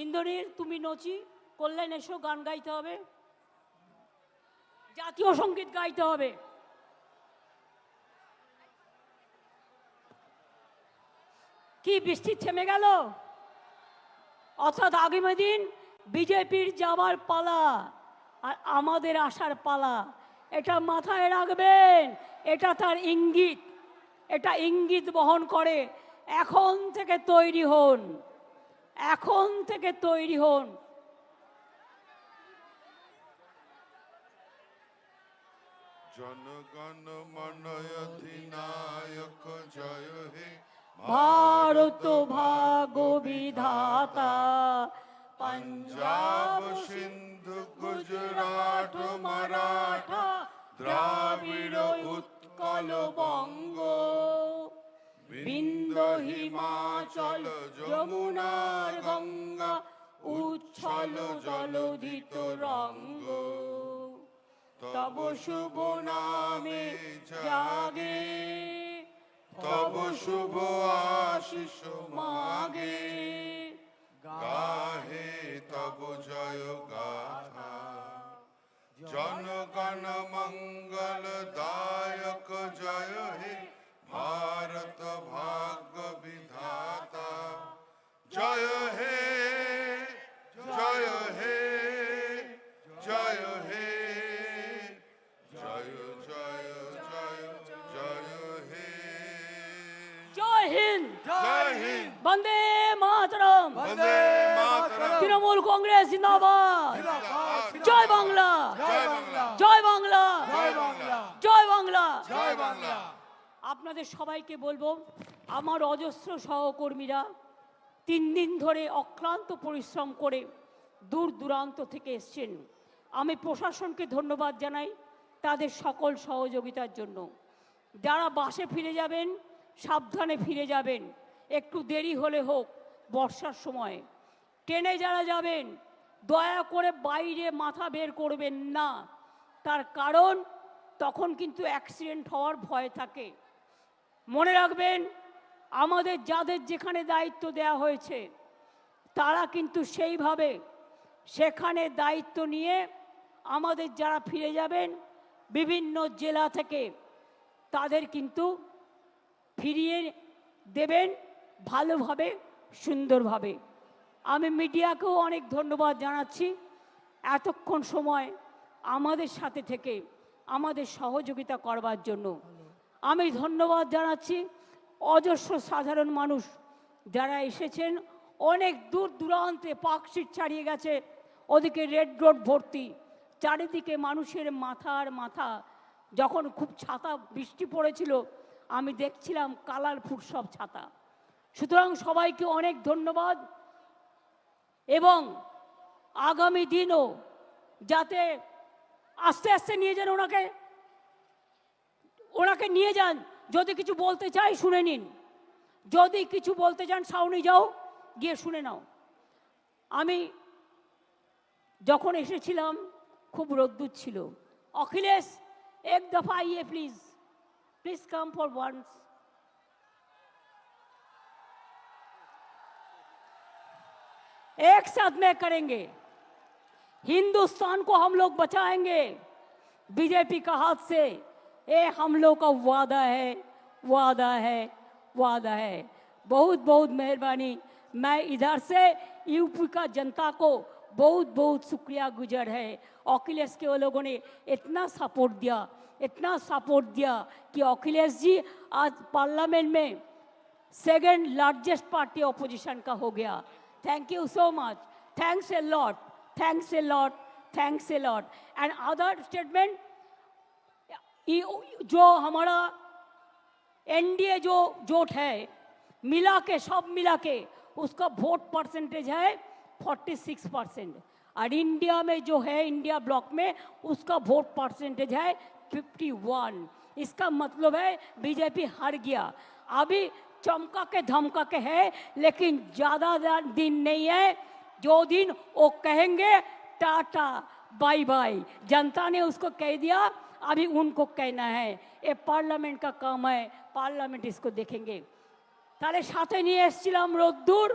ইন্দ্রনীল, তুমি নচি কল্যাণ এসো, গান গাইতে হবে, জাতীয় সঙ্গীত গাইতে হবে। কি বৃষ্টি থেমে গেল? অর্থাৎ আগামী দিন বিজেপির যাবার পালা আর আমাদের আসার পালা, এটা মাথায় রাখবেন। এটা তার ইঙ্গিত, এটা ইঙ্গিত বহন করে। এখন থেকে তৈরি হন, এখন থেকে তৈরি হন। জনগণ মন অধিনায়ক জয় হে, ভারত ভাগ্য বিধাতা, পঞ্জাব সিন্ধু গুজরাট মারাঠা দ্রাবিড় উৎকল বঙ্গ, বিন্দ হিমাচল যমুনার গঙ্গা, উচ্ছল জলধিত রঙ্গ। তব শুভ নামে জাগে, তব শুভ আশিস মাগে। গাহে তব জয় গাথা, জনগণ মঙ্গল দায়ক জয় হে, ভারত ভাগ্য বিধাতা জয় হে, জয় হে, জয় হে, জয় জয় জয় জয় হে। জয় হিন্দ, জয় হিন্দ, বন্দে মাতরম, বন্দে মাতরম, তৃণমূল কংগ্রেস জিন্দাবাদ। জিন্দাবাদ। জয় বাংলা, জয় বাংলা, জয় বাংলা, জয় বাংলা, জয় বাংলা। জয় বাংলা। আপনাদের সবাইকে বলবো, আমার অজস্র সহকর্মীরা 3 দিন ধরে অক্লান্ত পরিশ্রম করে দূর দূরান্ত থেকে এসছেন। আমি প্রশাসনকে ধন্যবাদ জানাই তাদের সকল সহযোগিতার জন্য। যারা বাসে ফিরে যাবেন সাবধানে ফিরে যাবেন, একটু দেরি হলে হোক বর্ষার সময়। ট্রেনে যারা যাবেন দয়া করে বাইরে মাথা বের করবেন না, তার কারণ তখন কিন্তু অ্যাক্সিডেন্ট হওয়ার ভয় থাকে। মনে রাখবেন, আমাদের যাদের যেখানে দায়িত্ব দেওয়া হয়েছে তারা কিন্তু সেইভাবে সেখানে দায়িত্ব নিয়ে আমাদের যারা ফিরে যাবেন বিভিন্ন জেলা থেকে তাদের কিন্তু ফিরিয়ে দেবেন ভালোভাবে, সুন্দরভাবে। আমি মিডিয়াকেও অনেক ধন্যবাদ জানাচ্ছি এতক্ষণ সময় আমাদের সাথে থেকে আমাদের সহযোগিতা করবার জন্য। আমি ধন্যবাদ জানাচ্ছি অজস্র সাধারণ মানুষ যারা এসেছেন, অনেক দূর দূরান্তে পার্কশিট ছাড়িয়ে গেছে, ওদিকে রেড রোড ভর্তি, চারিদিকে মানুষের মাথার মাথা। যখন খুব ছাতা বৃষ্টি পড়েছিল আমি দেখছিলাম কালারফুল সব ছাতা। সুতরাং সবাইকে অনেক ধন্যবাদ, এবং আগামী দিনও যাতে আস্তে আস্তে নিয়ে যান, ওনাকে নিয়ে যান। যদি কিছু বলতে চাই শুনে নিন, যদি কিছু বলতে চান সামনে যাও, গিয়ে শুনে নাও। আমি যখন এসেছিলাম খুব রোদ্দুর ছিল। অখিলেশ এক দফা আইয়ে please, please come for once. एक साथ में करेंगे, हिंदुस्तान को हम लोग बचाएंगे बीजेपी का हाथ से। ये हम लोग का वादा है, वादा है, वादा है। बहुत बहुत मेहरबानी। मैं इधर से यूपी का जनता को बहुत बहुत शुक्रिया गुजार है। अखिलेश के वो लोगों ने इतना सपोर्ट दिया, इतना सपोर्ट दिया कि अखिलेश जी आज पार्लियामेंट में सेकंड लार्जेस्ट पार्टी ऑपोजिशन का हो गया। Thank you so much, thanks a lot, thanks a lot, thanks a lot. And other statement, जो हमारा एनडीए जो जोट है मिला के, सब मिला के उसका वोट परसेंटेज है 46%, और इंडिया में जो है इंडिया ब्लॉक में उसका वोट परसेंटेज है 51। इसका मतलब है बीजेपी हार गया। अभी चमका के धमका के है, लेकिन ज़्यादा दिन नहीं है जो दिन वो कहेंगे टाटा बाय बाय। जनता ने उसको कह दिया, अभी उनको कहना है। ये पार्लियामेंट का काम है, पार्लियामेंट इसको देखेंगे। তাহলে সাথে নিয়ে এসেছিলাম রোদ্দুর,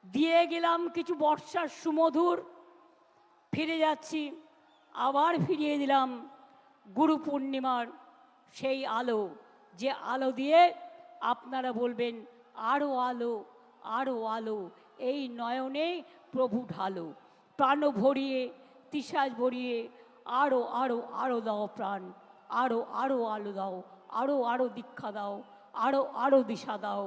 দিয়ে গেলাম কিছু বর্ষার সুমধুর, ফিরে যাচ্ছি, আবার ফিরিয়ে দিলাম গুরু পূর্ণিমার সেই আলো, যে আলো দিয়ে আপনারা বলবেন আরও আলো, আরও আলো, এই নয়নে প্রভু ঢালো। প্রাণ ভরিয়ে তিসাজ ভরিয়ে আরও আরও আরও দাও প্রাণ, আরও আরও আলো দাও, আরও আরও দীক্ষা দাও, আরও আরও দিশা দাও,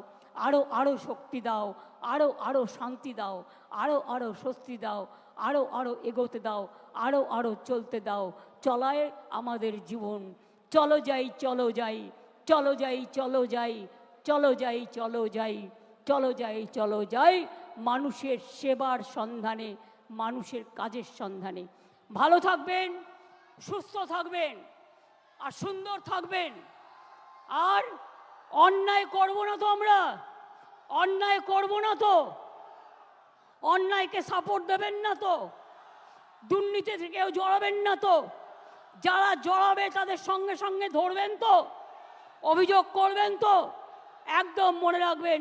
আরও আরও শক্তি দাও, আরও আরও শান্তি দাও, আরও আরও স্বস্তি দাও, আরও আরও এগোতে দাও, আরও আরও চলতে দাও। চলায় আমাদের জীবন। চলো যাই, চলো যাই, চলো যাই, চলো যাই, চলো যাই, চলো যাই, চলো যাই, চলো যাই, মানুষের সেবার সন্ধানে, মানুষের কাজের সন্ধানে। ভালো থাকবেন, সুস্থ থাকবেন, আর সুন্দর থাকবেন। আর অন্যায় করব না তো, আমরা অন্যায় করব না তো, অন্যায়কে সাপোর্ট দেবেন না তো, দুর্নীতিতে কেউ জড়াবেন না তো, যারা জড়াবে তাদের সঙ্গে সঙ্গে ধরবেন তো, অভিযোগ করবেন তো। একদম মনে রাখবেন,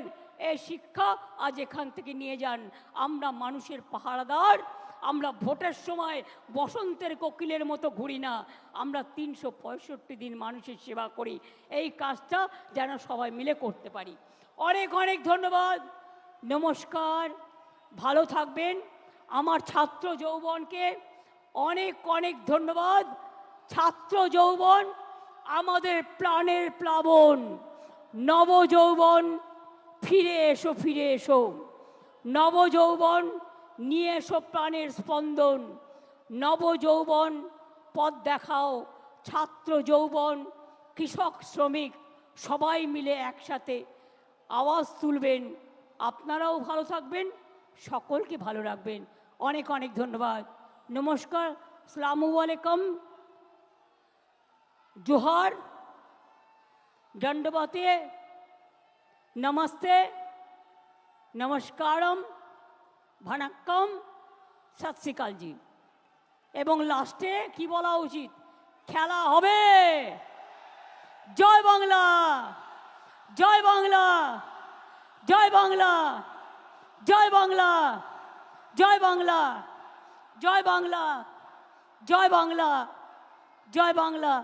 এই শিক্ষা আজ এখান থেকে নিয়ে যান। আমরা মানুষের পাহারাদার, আমরা ভোটের সময় বসন্তের কোকিলের মতো ঘুরি না, আমরা 365 দিন মানুষের সেবা করি। এই কাজটা যেন সবাই মিলে করতে পারি। অনেক অনেক ধন্যবাদ, নমস্কার, ভালো থাকবেন। আমার ছাত্র যৌবনকে অনেক অনেক ধন্যবাদ। ছাত্র যৌবন আমাদের প্রাণের প্লাবন। নব যৌবন ফিরে এসো, ফিরে এসো। নব যৌবন নিয়ে এসো প্রাণের স্পন্দন। নব যৌবন পথ দেখাও। ছাত্র যৌবন, কৃষক, শ্রমিক সবাই মিলে একসাথে আওয়াজ তুলবেন। আপনারাও ভালো থাকবেন, সকলকে ভালো রাখবেন। অনেক অনেক ধন্যবাদ, নমস্কার, আসসালামু আলাইকুম, जोहार, दंडवते, नमस्ते, नमस्कारम, भनक्कम, सत श्री अकाल जी। एवं लास्टे की बोला उचित, खेला होबे। जय बांगला, जय बांगला, जय बांगला, जय बांगला, जय बांगला, जय बांगला, जय बांगला, जय बांगला।